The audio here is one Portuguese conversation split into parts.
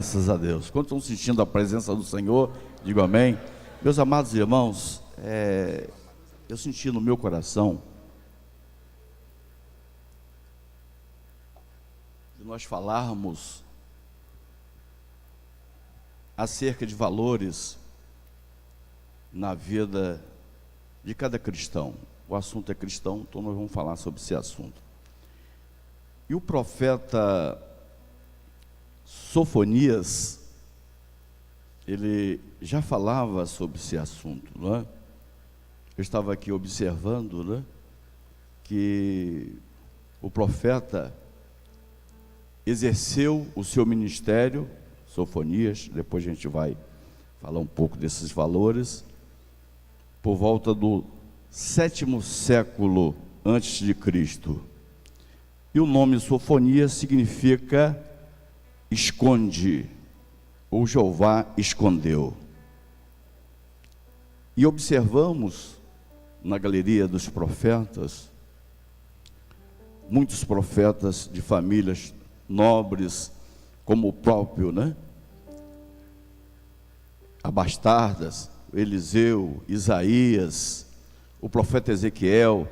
Graças a Deus. Quantos estão sentindo a presença do Senhor? Digo amém. Meus amados irmãos, eu senti no meu coração de nós falarmos acerca de valores na vida de cada cristão. O assunto é cristão, então nós vamos falar sobre esse assunto. E o profeta Sofonias, ele já falava sobre esse assunto, não é? Eu estava aqui observando, né, que o profeta exerceu o seu ministério, Sofonias, depois a gente vai falar um pouco desses valores, por volta do 7º século antes de Cristo. E o nome Sofonias significa esconde, ou Jeová escondeu. E observamos na galeria dos profetas, muitos profetas de famílias nobres, como o próprio, né? Abastardas, Eliseu, Isaías, o profeta Ezequiel,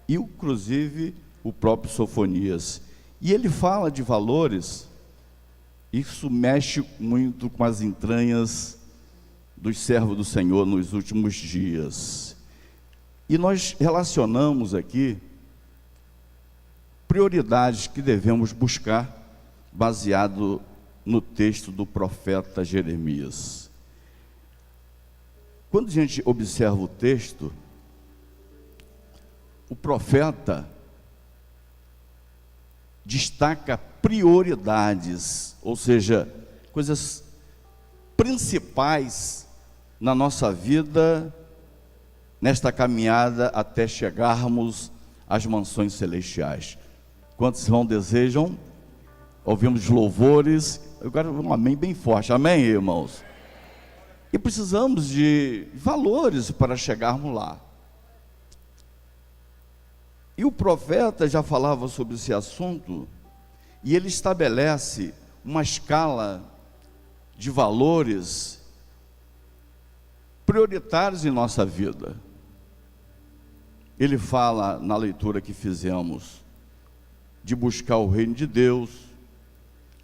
e inclusive o próprio Sofonias. E ele fala de valores. Isso mexe muito com as entranhas dos servos do Senhor nos últimos dias. E nós relacionamos aqui prioridades que devemos buscar, baseado no texto do profeta Jeremias. Quando a gente observa o texto, o profeta destaca prioridades, ou seja, coisas principais na nossa vida, nesta caminhada até chegarmos às mansões celestiais. Quantos irmãos desejam? Ouvimos louvores, agora um amém bem forte, amém, irmãos? E precisamos de valores para chegarmos lá. E o profeta já falava sobre esse assunto, e ele estabelece uma escala de valores prioritários em nossa vida. Ele fala na leitura que fizemos de buscar o reino de Deus,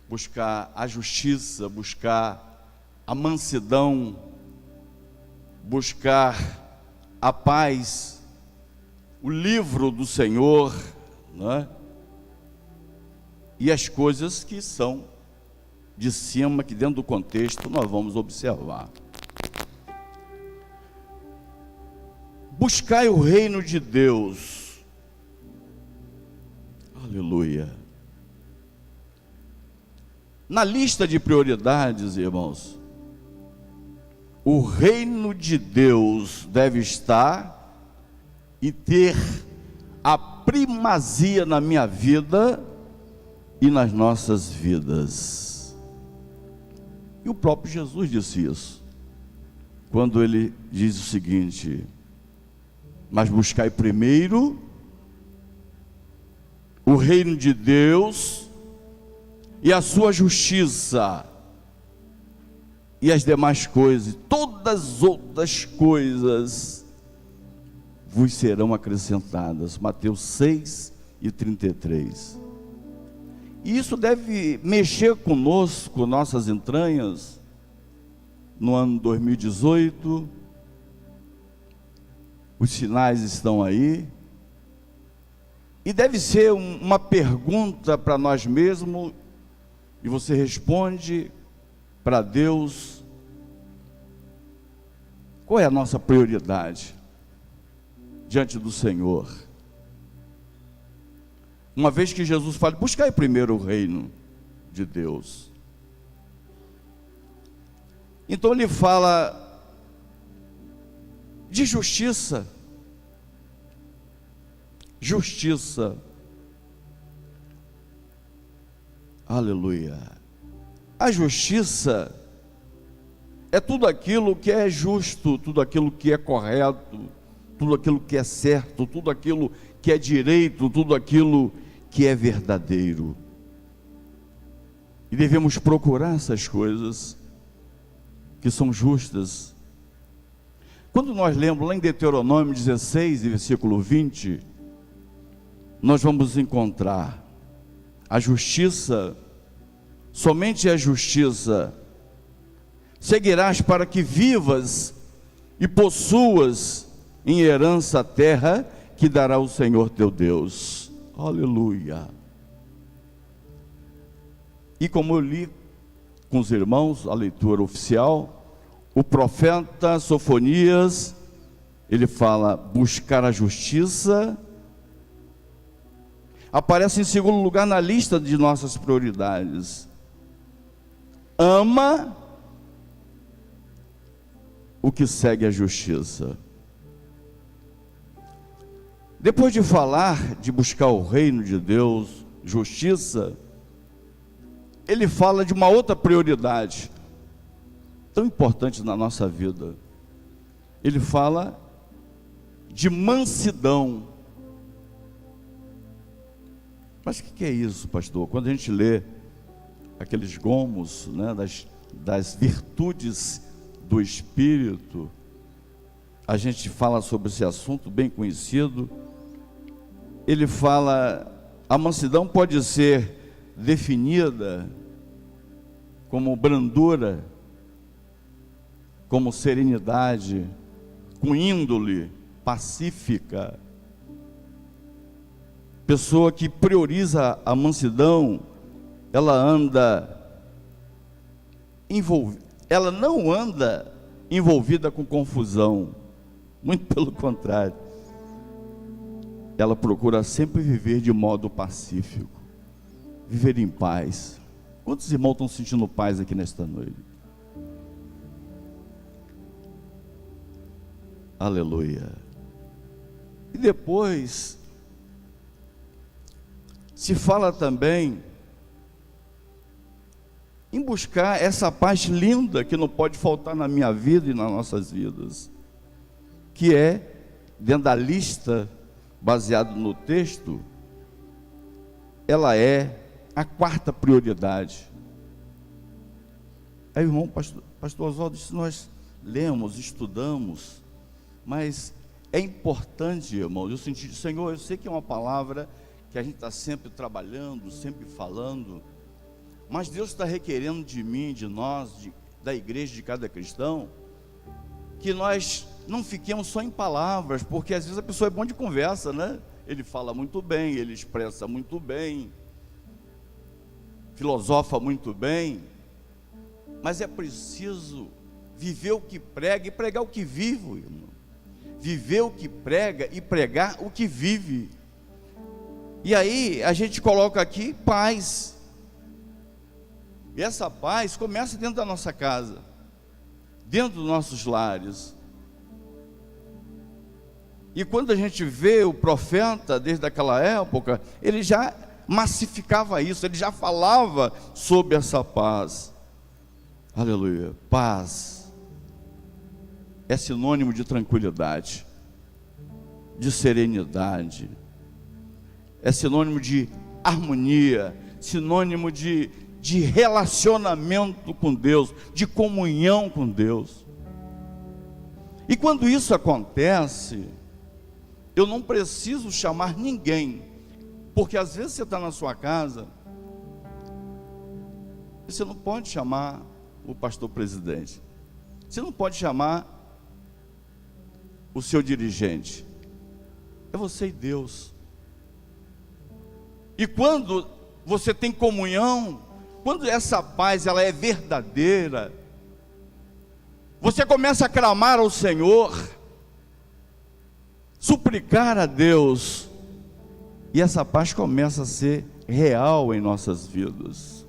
buscar a justiça, buscar a mansidão, buscar a paz, o livro do Senhor, né? E as coisas que são de cima, que dentro do contexto nós vamos observar. Buscai o reino de Deus. Aleluia. Na lista de prioridades, irmãos, o reino de Deus deve estar e ter a primazia na minha vida e nas nossas vidas. E o próprio Jesus disse isso, quando ele diz o seguinte: mas buscai primeiro o reino de Deus e a sua justiça, e as demais coisas, todas as outras coisas vos serão acrescentadas. Mateus 6:33. E isso deve mexer conosco, nossas entranhas, no ano 2018. Os sinais estão aí, e deve ser uma pergunta para nós mesmos, e você responde para Deus: qual é a nossa prioridade diante do Senhor? Uma vez que Jesus fala, buscai primeiro o reino de Deus. Então ele fala de justiça. Justiça. Aleluia. A justiça é tudo aquilo que é justo, tudo aquilo que é correto, tudo aquilo que é certo, tudo aquilo que é direito, tudo aquilo que é verdadeiro. E devemos procurar essas coisas que são justas. Quando nós lemos lá em Deuteronômio 16, versículo 20, nós vamos encontrar a justiça, somente a justiça seguirás para que vivas e possuas em herança a terra que dará o Senhor teu Deus. Aleluia. E como eu li com os irmãos a leitura oficial, o profeta Sofonias, ele fala buscar a justiça, aparece em segundo lugar na lista de nossas prioridades. Ama o que segue a justiça. Depois de falar de buscar o reino de Deus, justiça, ele fala de uma outra prioridade, tão importante na nossa vida. Ele fala de mansidão. Mas o que é isso, pastor? Quando a gente lê aqueles gomos, né, das virtudes do Espírito, a gente fala sobre esse assunto bem conhecido. Ele fala, a mansidão pode ser definida como brandura, como serenidade, com índole pacífica. Pessoa que prioriza a mansidão, ela não anda envolvida com confusão, muito pelo contrário, ela procura sempre viver de modo pacífico, viver em paz. Quantos irmãos estão sentindo paz aqui nesta noite? Aleluia. E depois se fala também em buscar essa paz linda que não pode faltar na minha vida e nas nossas vidas, que é, dentro da lista, baseado no texto, ela é a quarta prioridade. Aí, irmão, pastor Oswaldo, isso nós lemos, estudamos, mas é importante, irmão, eu senti, Senhor, eu sei que é uma palavra que a gente está sempre trabalhando, sempre falando, mas Deus está requerendo de mim, de nós, da igreja, de cada cristão, que nós não fiquemos só em palavras, porque às vezes a pessoa é bom de conversa, né? Ele fala muito bem, ele expressa muito bem, filosofa muito bem, mas é preciso viver o que prega e pregar o que vive, irmão. Viver o que prega e pregar o que vive. E aí a gente coloca aqui paz. E essa paz começa dentro da nossa casa, dentro dos nossos lares. E quando a gente vê o profeta, desde aquela época, ele já massificava isso, ele já falava sobre essa paz. Aleluia. Paz é sinônimo de tranquilidade, de serenidade, é sinônimo de harmonia, sinônimo de relacionamento com Deus, de comunhão com Deus. E quando isso acontece, eu não preciso chamar ninguém, porque às vezes você está na sua casa, e você não pode chamar o pastor presidente, você não pode chamar o seu dirigente, é você e Deus. E quando você tem comunhão, quando essa paz ela é verdadeira, você começa a clamar ao Senhor, suplicar a Deus, e essa paz começa a ser real em nossas vidas.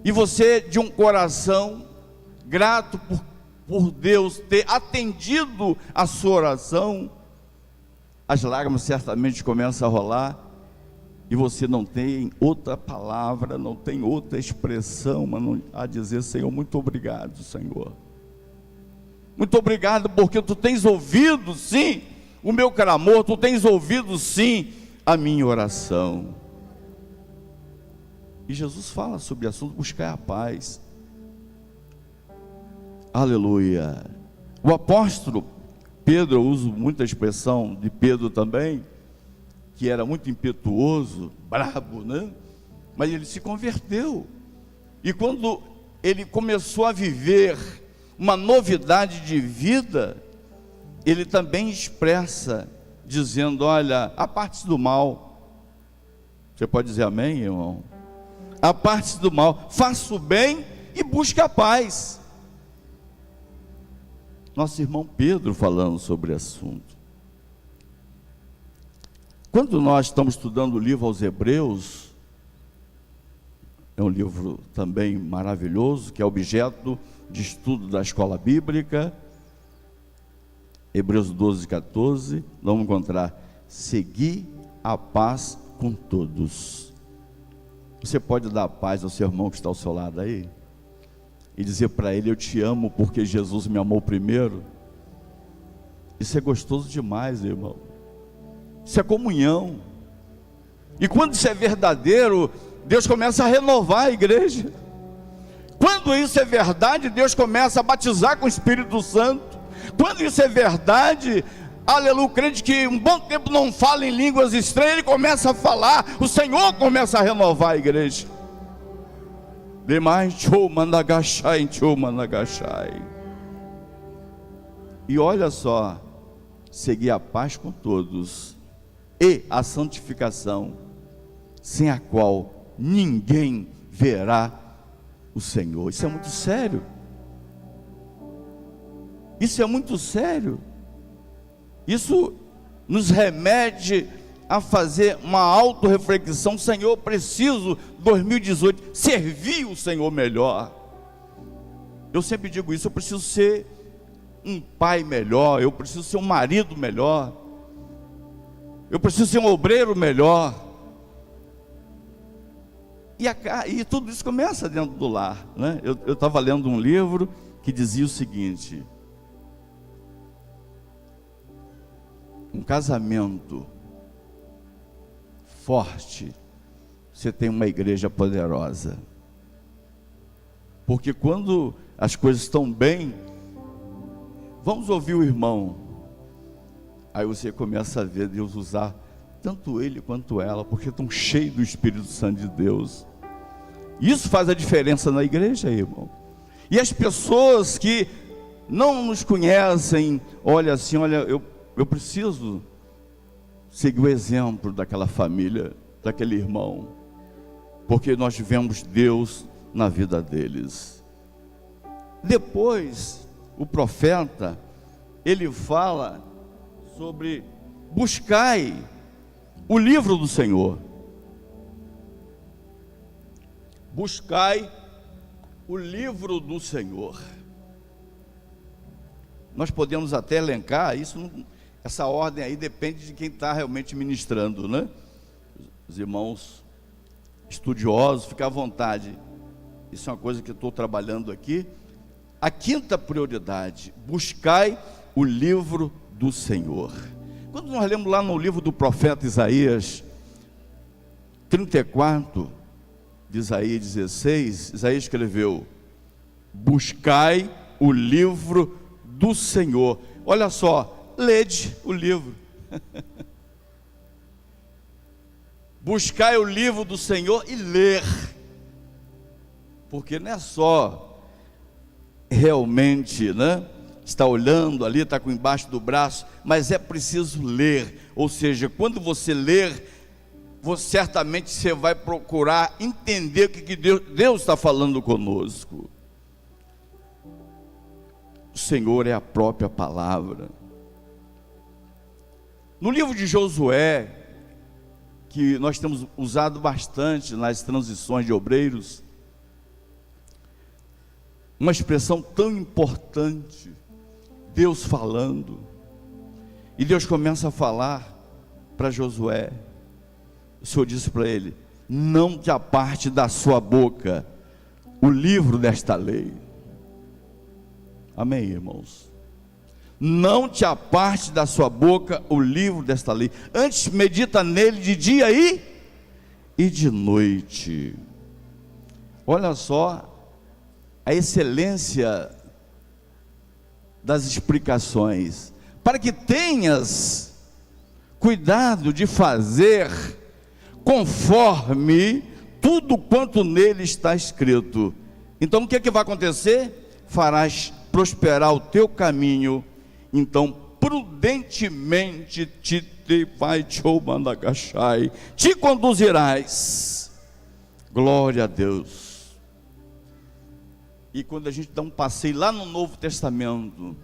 E você, de um coração grato por Deus ter atendido a sua oração, as lágrimas certamente começam a rolar, e você não tem outra palavra, não tem outra expressão a dizer: Senhor, muito obrigado, Senhor. Muito obrigado, porque Tu tens ouvido, sim, o meu clamor, Tu tens ouvido, sim, a minha oração. E Jesus fala sobre o assunto, buscar a paz. Aleluia. O apóstolo Pedro, eu uso muita expressão de Pedro também, que era muito impetuoso, brabo, né? Mas ele se converteu. E quando ele começou a viver uma novidade de vida, ele também expressa, dizendo: olha, aparte-se do mal. Você pode dizer amém, irmão? Aparte-se do mal, faça o bem e busque a paz. Nosso irmão Pedro falando sobre o assunto. Quando nós estamos estudando o livro aos Hebreus, é um livro também maravilhoso, que é objeto de estudo da escola bíblica, Hebreus 12, 14, vamos encontrar: segui a paz com todos. Você pode dar paz ao seu irmão que está ao seu lado aí? E dizer para ele: eu te amo porque Jesus me amou primeiro. Isso é gostoso demais, irmão. Isso é comunhão. E quando isso é verdadeiro, Deus começa a renovar a igreja. Quando isso é verdade, Deus começa a batizar com o Espírito Santo. Quando isso é verdade, aleluia, o crente que um bom tempo não fala em línguas estranhas, ele começa a falar, o Senhor começa a renovar a igreja. Demais, tchou, mandagachai, tchou, mandagachai. E olha só: seguir a paz com todos e a santificação, sem a qual ninguém verá o Senhor. Isso é muito sério. Isso é muito sério. Isso nos remete a fazer uma autorreflexão. Senhor, eu preciso, 2018, servir o Senhor melhor. Eu sempre digo isso: eu preciso ser um pai melhor, eu preciso ser um marido melhor, eu preciso ser um obreiro melhor. E tudo isso começa dentro do lar, né? Eu estava lendo um livro que dizia o seguinte: um casamento forte, você tem uma igreja poderosa. Porque quando as coisas estão bem, vamos ouvir o irmão, aí você começa a ver Deus usar tanto ele quanto ela, porque estão cheios do Espírito Santo de Deus. Isso faz a diferença na igreja, irmão. E as pessoas que não nos conhecem, olha assim, olha, eu preciso seguir o exemplo daquela família, daquele irmão, porque nós vemos Deus na vida deles. Depois, o profeta, ele fala sobre: buscai o livro do Senhor. Buscai o livro do Senhor. Nós podemos até elencar isso. Essa ordem aí depende de quem está realmente ministrando, né? Os irmãos estudiosos, fica à vontade. Isso é uma coisa que eu estou trabalhando aqui. A quinta prioridade: buscai o livro do Senhor. Quando nós lemos lá no livro do profeta Isaías 34, de Isaías 16, Isaías escreveu: buscai o livro do Senhor. Olha só, lede o livro. Buscai o livro do Senhor e ler. Porque não é só realmente, né, está olhando ali, está com embaixo do braço, mas é preciso ler. Ou seja, quando você ler, certamente você vai procurar entender o que Deus está falando conosco. O Senhor é a própria palavra. No livro de Josué, que nós temos usado bastante nas transições de obreiros, uma expressão tão importante, Deus falando, e Deus começa a falar para Josué. O Senhor disse para ele: não te aparte da sua boca o livro desta lei. Amém, irmãos? Não te aparte da sua boca o livro desta lei, antes medita nele de dia e de noite. Olha só a excelência das explicações. Para que tenhas cuidado de fazer conforme tudo quanto nele está escrito. Então o que vai acontecer? Farás prosperar o teu caminho, então prudentemente te conduzirás. Glória a Deus. E quando a gente dá um passeio lá no Novo Testamento,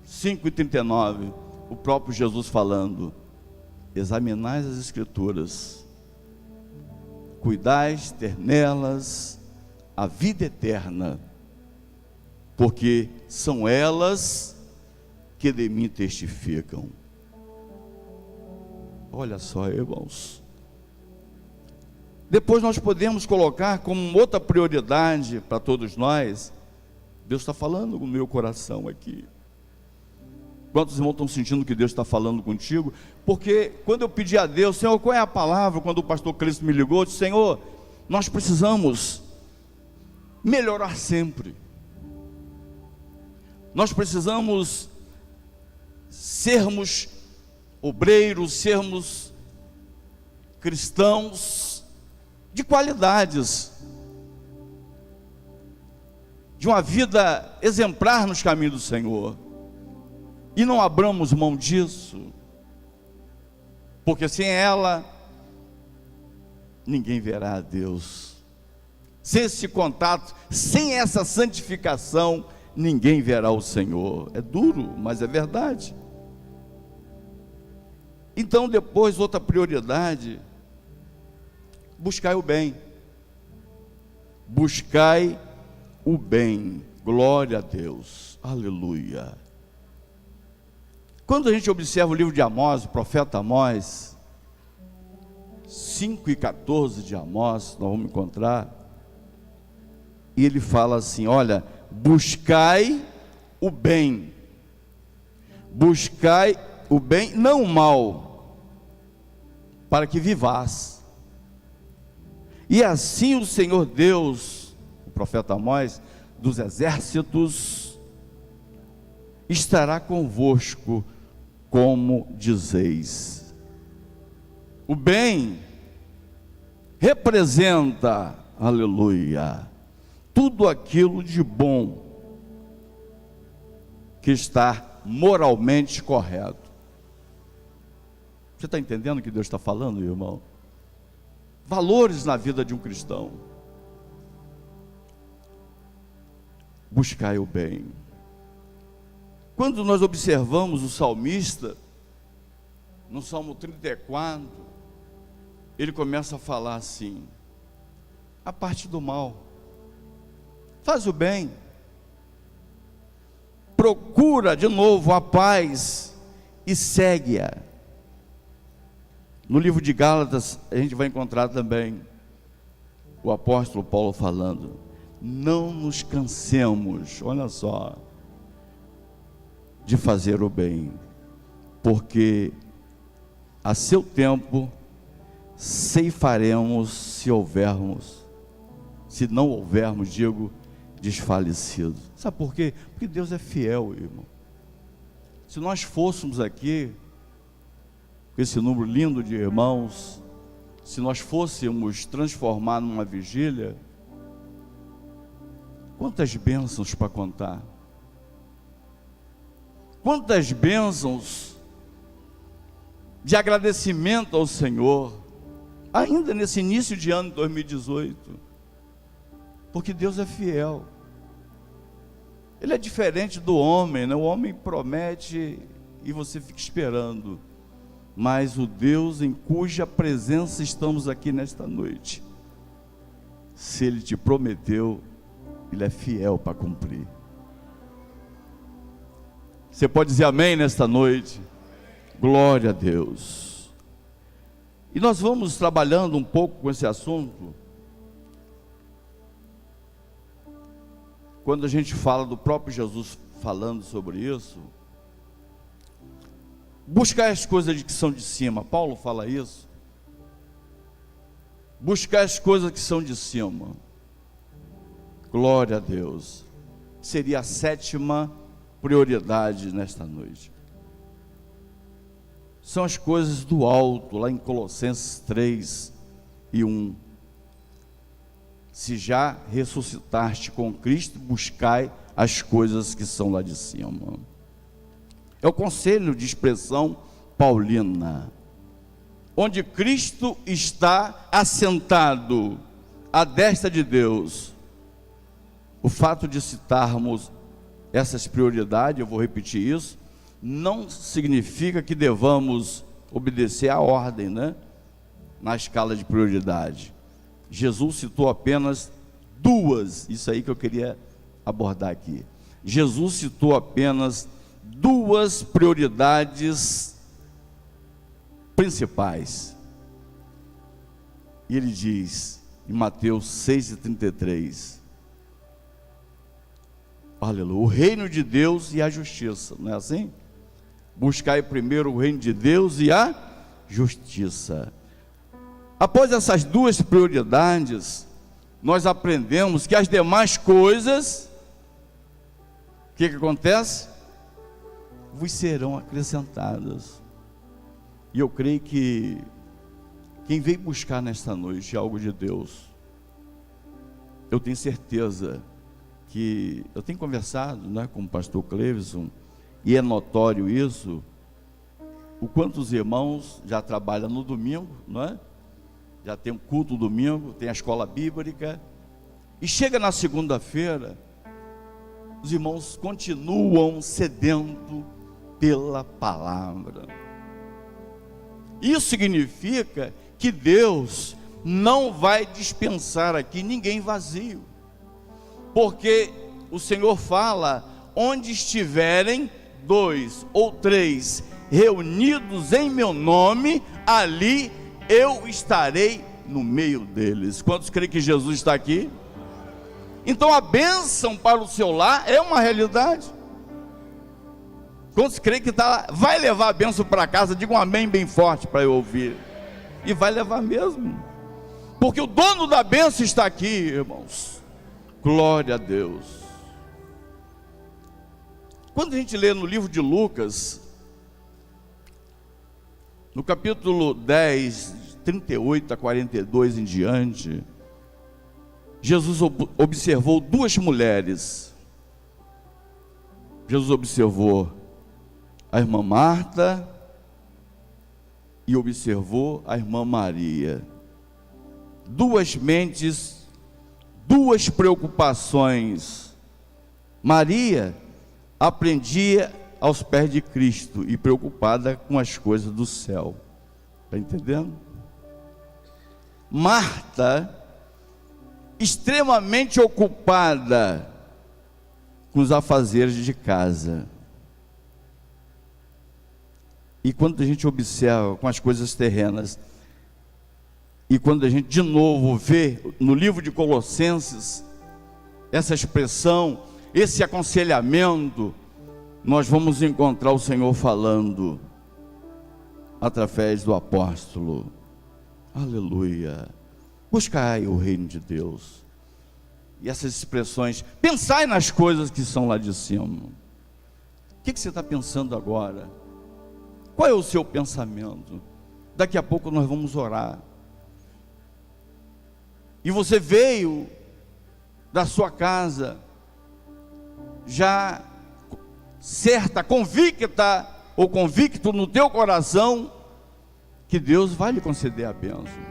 5:39, o próprio Jesus falando: examinais as Escrituras, cuidais ter nelas a vida eterna, porque são elas que de mim testificam. Olha só, irmãos. Depois nós podemos colocar como outra prioridade para todos nós. Deus está falando no meu coração aqui. Quantos irmãos estão sentindo que Deus está falando contigo? Porque quando eu pedi a Deus: Senhor, qual é a palavra? Quando o pastor Cristo me ligou, eu disse: Senhor, nós precisamos melhorar sempre. Nós precisamos sermos obreiros, sermos cristãos de qualidades, de uma vida exemplar nos caminhos do Senhor, e não abramos mão disso, porque sem ela ninguém verá a Deus. Sem esse contato, sem essa santificação, ninguém verá o Senhor. É duro, mas é verdade. Então depois, outra prioridade: buscai o bem. Buscai o bem. Glória a Deus, aleluia. Quando a gente observa o livro de Amós, o profeta Amós, 5:14 de Amós, nós vamos encontrar, e ele fala assim: olha, buscai o bem, buscai o bem, não o mal, para que vivais. E assim o Senhor Deus, o profeta Amós, dos exércitos, estará convosco, como dizeis. O bem representa, aleluia, tudo aquilo de bom que está moralmente correto. Você está entendendo o que Deus está falando, irmão? Valores na vida de um cristão. Buscai o bem. Quando nós observamos o salmista, no Salmo 34, ele começa a falar assim: a parte do mal, faz o bem, procura de novo a paz e segue-a. No livro de Gálatas, a gente vai encontrar também o apóstolo Paulo falando: não nos cansemos, olha só, de fazer o bem, porque a seu tempo ceifaremos, se não houvermos, desfalecido. Sabe por quê? Porque Deus é fiel, irmão. Se nós fôssemos aqui, com esse número lindo de irmãos, se nós fôssemos transformar numa vigília, quantas bênçãos para contar, quantas bênçãos de agradecimento ao Senhor, ainda nesse início de ano de 2018, porque Deus é fiel. Ele é diferente do homem, né? O homem promete e você fica esperando, mas o Deus em cuja presença estamos aqui nesta noite, se Ele te prometeu, Ele é fiel para cumprir. Você pode dizer amém nesta noite? Glória a Deus. E nós vamos trabalhando um pouco com esse assunto, quando a gente fala do próprio Jesus falando sobre isso. Buscar as coisas que são de cima, Paulo fala isso. Buscar as coisas que são de cima. Glória a Deus. Seria a 7ª prioridade nesta noite. São as coisas do alto, lá em Colossenses 3:1. Se já ressuscitaste com Cristo, buscai as coisas que são lá de cima. É o conselho de expressão paulina, onde Cristo está assentado à destra de Deus. O fato de citarmos essas prioridades, eu vou repetir isso, não significa que devamos obedecer à ordem, né? Na escala de prioridade. Jesus citou apenas 2, isso aí que eu queria abordar aqui. Jesus citou apenas 2 prioridades principais. E ele diz, em Mateus 6:33, aleluia, o reino de Deus e a justiça, não é assim? Buscai primeiro o reino de Deus e a justiça. Após essas 2 prioridades, nós aprendemos que as demais coisas, o que acontece? Vos serão acrescentadas. E eu creio que quem veio buscar nesta noite algo de Deus, eu tenho certeza que eu tenho conversado, né, com o pastor Cleveson, e é notório isso, o quanto os irmãos já trabalham no domingo, não é? Já tem um culto domingo, tem a escola bíblica, e chega na segunda-feira, os irmãos continuam sedento pela palavra. Isso significa que Deus não vai dispensar aqui ninguém vazio, porque o Senhor fala, onde estiverem 2 ou 3 reunidos em meu nome, ali eu estarei no meio deles. Quantos creem que Jesus está aqui? Então a bênção para o seu lar é uma realidade. Quantos creem que vai levar a bênção para casa? Diga um amém bem forte para eu ouvir. E vai levar mesmo, porque o dono da bênção está aqui, irmãos. Glória a Deus. Quando a gente lê no livro de Lucas, no capítulo 10, 38 a 42 em diante, Jesus observou 2 mulheres. Jesus observou a irmã Marta e observou a irmã Maria. 2 mentes, 2 preocupações. Maria aprendia aos pés de Cristo e preocupada com as coisas do céu. Está entendendo? Marta, extremamente ocupada com os afazeres de casa. E quando a gente observa com as coisas terrenas, e quando a gente de novo vê no livro de Colossenses essa expressão, esse aconselhamento, nós vamos encontrar o Senhor falando através do apóstolo. Aleluia. Buscai o reino de Deus. E essas expressões, pensai nas coisas que são lá de cima. O que você está pensando agora? Qual é o seu pensamento? Daqui a pouco nós vamos orar. E você veio da sua casa já certa, convicta ou convicto no teu coração que Deus vai lhe conceder a bênção.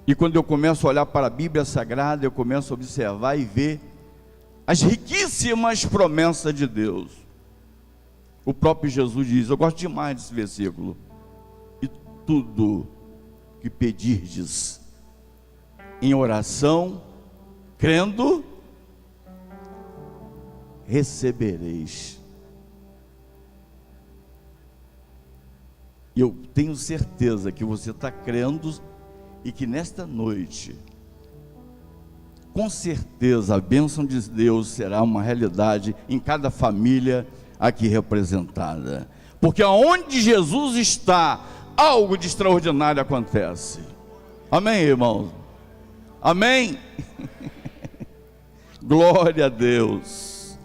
E quando eu começo a olhar para a Bíblia Sagrada, eu começo a observar e ver as riquíssimas promessas de Deus. O próprio Jesus diz, eu gosto demais desse versículo, e tudo que pedirdes em oração, crendo, recebereis. E eu tenho certeza que você está crendo e que nesta noite, com certeza, a bênção de Deus será uma realidade em cada família aqui representada. Porque aonde Jesus está, algo de extraordinário acontece. Amém, irmãos? Amém? Glória a Deus.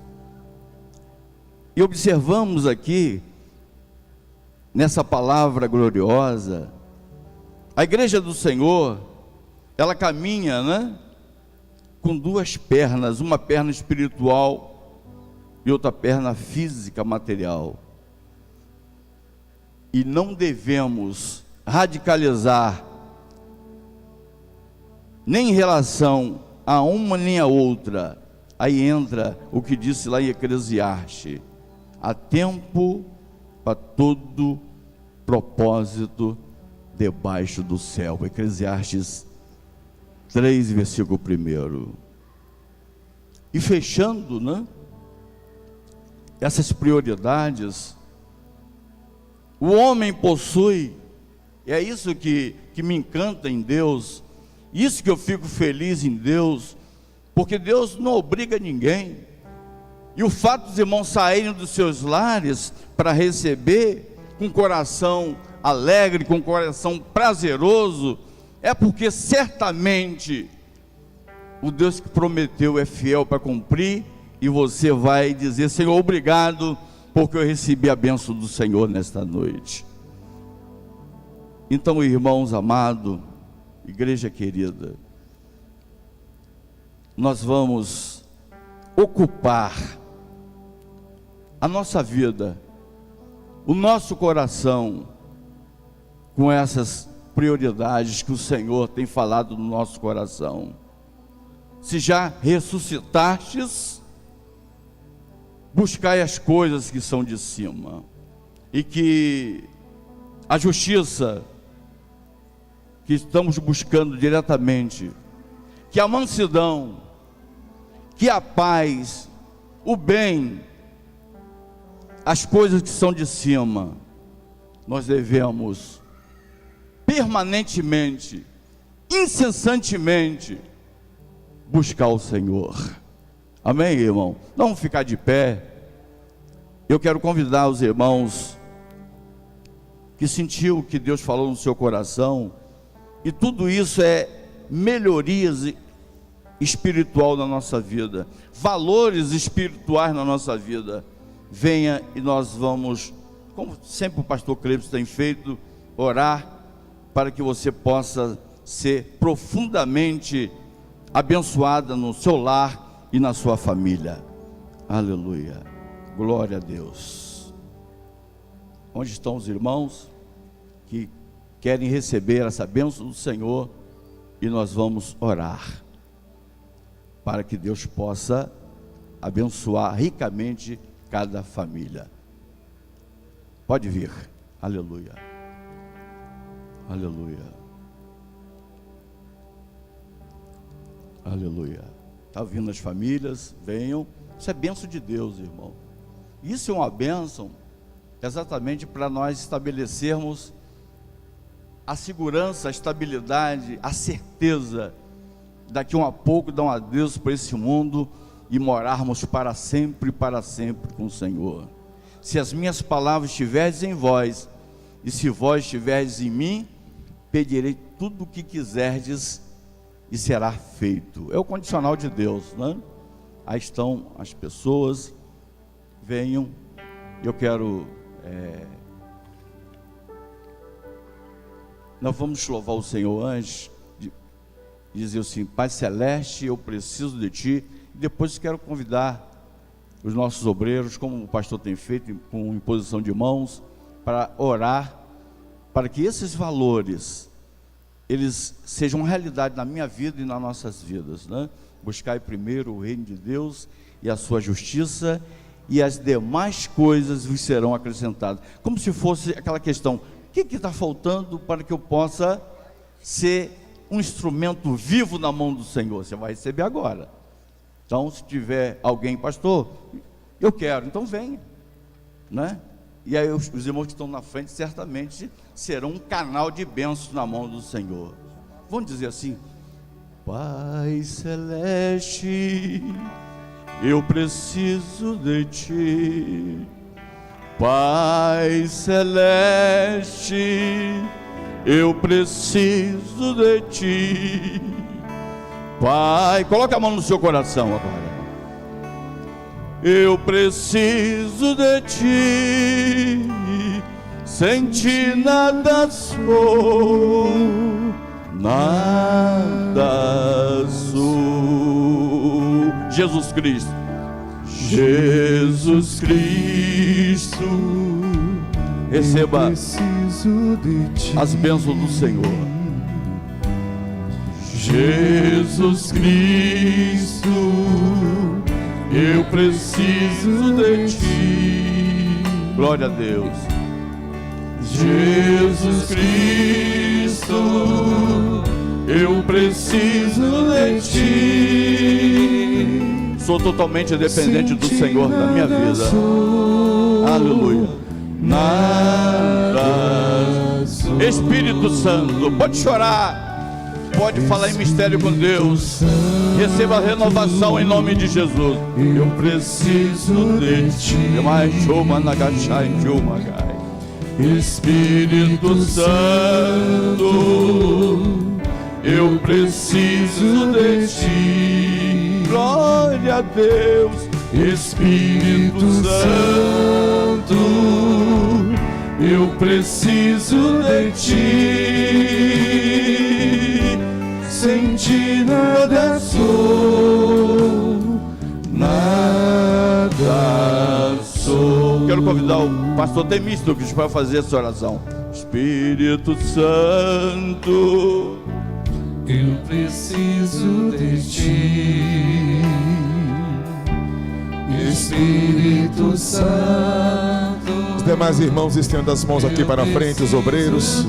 E observamos aqui, nessa palavra gloriosa, a igreja do Senhor, ela caminha, né, com duas pernas, uma perna espiritual e outra perna física, material. E não devemos radicalizar nem em relação a uma nem a outra. Aí entra o que disse lá em Eclesiastes: há tempo para todo propósito debaixo do céu. Eclesiastes 3, versículo 1. E fechando, né, essas prioridades, o homem possui, e é isso que me encanta em Deus, isso que eu fico feliz em Deus, porque Deus não obriga ninguém. E o fato dos irmãos saírem dos seus lares para receber com coração alegre, com coração prazeroso, é porque certamente o Deus que prometeu é fiel para cumprir, e você vai dizer: Senhor, obrigado, porque eu recebi a bênção do Senhor nesta noite. Então, irmãos amados, igreja querida, nós vamos ocupar a nossa vida, o nosso coração, com essas prioridades que o Senhor tem falado no nosso coração. Se já ressuscitastes, buscai as coisas que são de cima, e que a justiça que estamos buscando diretamente, que a mansidão, que a paz, o bem, as coisas que são de cima, nós devemos permanentemente, incessantemente buscar o Senhor. Amém, irmão? Vamos ficar de pé. Eu quero convidar os irmãos que sentiu o que Deus falou no seu coração, e tudo isso é melhorias espiritual na nossa vida, valores espirituais na nossa vida. Venha e nós vamos, como sempre o pastor Cleves tem feito, orar para que você possa ser profundamente abençoada no seu lar e na sua família. Aleluia, glória a Deus. Onde estão os irmãos que querem receber essa bênção do Senhor? E nós vamos orar para que Deus possa abençoar ricamente cada família. Pode vir. Aleluia, aleluia, aleluia. Está vindo as famílias, venham. Isso é bênção de Deus, irmão. Isso é uma bênção exatamente para nós estabelecermos a segurança, a estabilidade, a certeza daqui a pouco dar um adeus para esse mundo e morarmos para sempre com o Senhor. Se as minhas palavras estiverdes em vós, e se vós estiverdes em mim, pedirei tudo o que quiserdes e será feito. É o condicional de Deus, né? Aí estão as pessoas, venham. Eu quero nós vamos louvar o Senhor antes de dizer assim: Pai Celeste, eu preciso de Ti. E depois quero convidar os nossos obreiros, como o pastor tem feito, com imposição de mãos, para orar, para que esses valores, eles sejam realidade na minha vida e nas nossas vidas, né? Buscai primeiro o reino de Deus e a sua justiça, e as demais coisas vos serão acrescentadas. Como se fosse aquela questão: o que está faltando para que eu possa ser um instrumento vivo na mão do Senhor? Você vai receber agora. Então, se tiver alguém: pastor, eu quero, então venha, né? E aí os irmãos que estão na frente certamente serão um canal de bênçãos na mão do Senhor. Vamos dizer assim: Pai Celeste, eu preciso de Ti. Pai Celeste, eu preciso de Ti. Pai, coloca a mão no seu coração agora. Eu preciso de ti, sem ti nada sou, nada sou. Jesus Cristo, Jesus Cristo, receba as bênçãos do Senhor. Jesus Cristo, eu preciso de ti. Glória a Deus. Jesus Cristo, eu preciso de ti. Sou totalmente dependente do Senhor da minha vida. Aleluia. Nada. Espírito Santo, pode chorar, pode falar em mistério com Deus. Receba a renovação em nome de Jesus. Eu preciso de ti. Espírito Santo, eu preciso de ti. Glória a Deus. Espírito Santo, eu preciso de ti. Sem ti nada sou, nada sou. Quero convidar o pastor Temístocles para fazer essa oração. Espírito Santo, eu preciso de ti. Espírito Santo. Os demais irmãos estendam as mãos aqui para frente, os obreiros.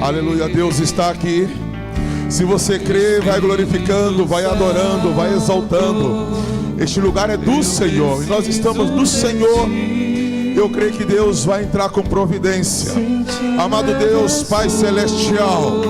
Aleluia, Deus está aqui. Se você crê, vai glorificando, vai adorando, vai exaltando. Este lugar é do Senhor e nós estamos no Senhor. Eu creio que Deus vai entrar com providência. Amado Deus, Pai Celestial,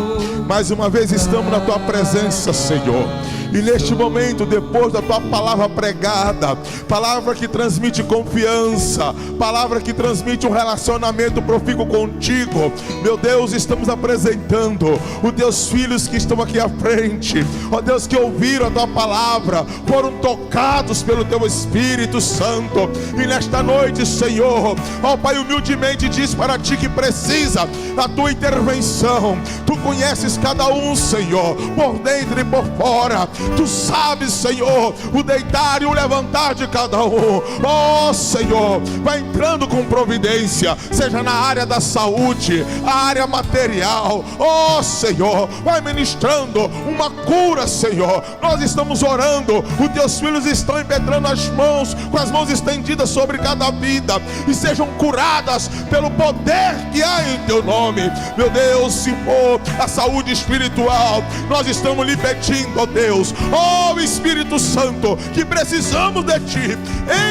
mais uma vez estamos na Tua presença, Senhor. E neste momento, depois da Tua palavra pregada, palavra que transmite confiança, palavra que transmite um relacionamento profícuo contigo, meu Deus, estamos apresentando os Teus filhos que estão aqui à frente. Ó Deus, que ouviram a Tua palavra, foram tocados pelo Teu Espírito Santo. E nesta noite, Senhor, ó Pai, humildemente diz para Ti que precisa da Tua intervenção. Tu conheces cada um, Senhor, por dentro e por fora. Tu sabes, Senhor, o deitar e o levantar de cada um. Ó Senhor, vai entrando com providência, seja na área da saúde, a área material. Ó Senhor, vai ministrando uma cura, Senhor. Nós estamos orando, os Teus filhos estão impetrando as mãos, com as mãos estendidas sobre cada vida, e sejam curadas pelo poder que há em Teu nome. Meu Deus, se for a saúde espiritual, nós estamos lhe pedindo, ó Deus, ó Espírito Santo, que precisamos de Ti.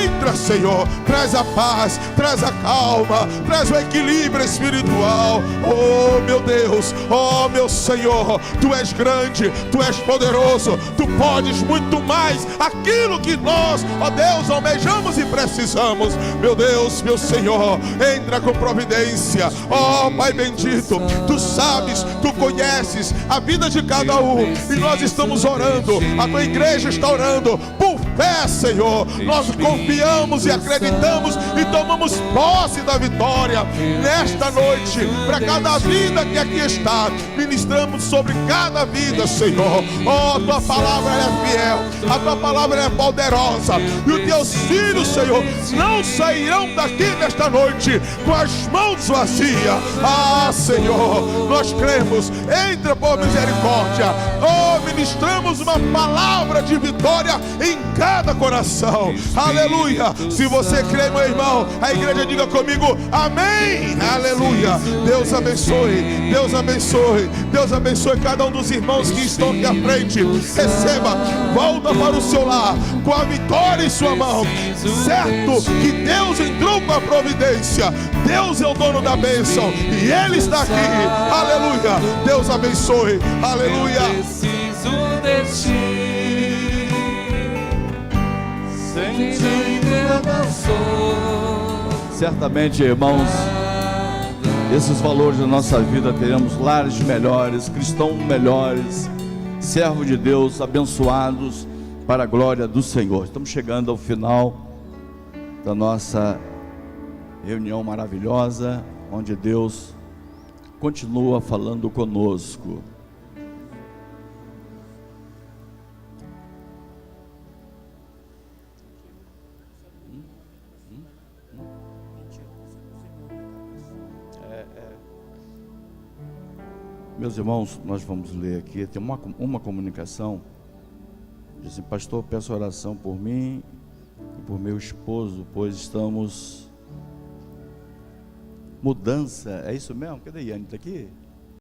Entra, Senhor, traz a paz, traz a calma, traz o equilíbrio espiritual. Oh meu Deus, oh meu Senhor, Tu és grande, Tu és poderoso, Tu podes muito mais aquilo que nós, ó Deus, almejamos e precisamos. Meu Deus, meu Senhor, entra com providência. Ó Pai bendito, Tu sabes, Tu conheces a vida de cada um, e nós estamos orando, a Tua igreja está orando por fé, Senhor. Nós confiamos e acreditamos e tomamos posse da vitória nesta noite, para cada vida que aqui está. Ministramos sobre cada vida, Senhor. Oh, Tua palavra é fiel, a Tua palavra é poderosa, e os Teus filhos, Senhor, não sairão daqui nesta noite com as mãos vazias. Ah, Senhor, nós cremos. Entra por misericórdia. Oh, ministramos uma palavra de vitória em cada coração. Aleluia. Se você crê, meu irmão, a igreja diga comigo: amém. Aleluia. Deus abençoe, Deus abençoe, Deus abençoe cada um dos irmãos que estão aqui à frente. Receba, volta para o seu lar com a vitória em sua mão, certo que Deus entrou com a providência. Deus é o dono da bênção e Ele está aqui. Aleluia. Deus abençoe. Aleluia. Preciso de Ti, sem Ti nada sou. Certamente, irmãos, esses valores da nossa vida, teremos lares melhores, cristãos melhores, servos de Deus abençoados para a glória do Senhor. Estamos chegando ao final da nossa reunião maravilhosa, onde Deus continua falando conosco. Meus irmãos, nós vamos ler aqui, tem uma comunicação, diz assim: pastor, peço oração por mim e por meu esposo, pois estamos mudança, é isso mesmo? Cadê a Yane? Está aqui?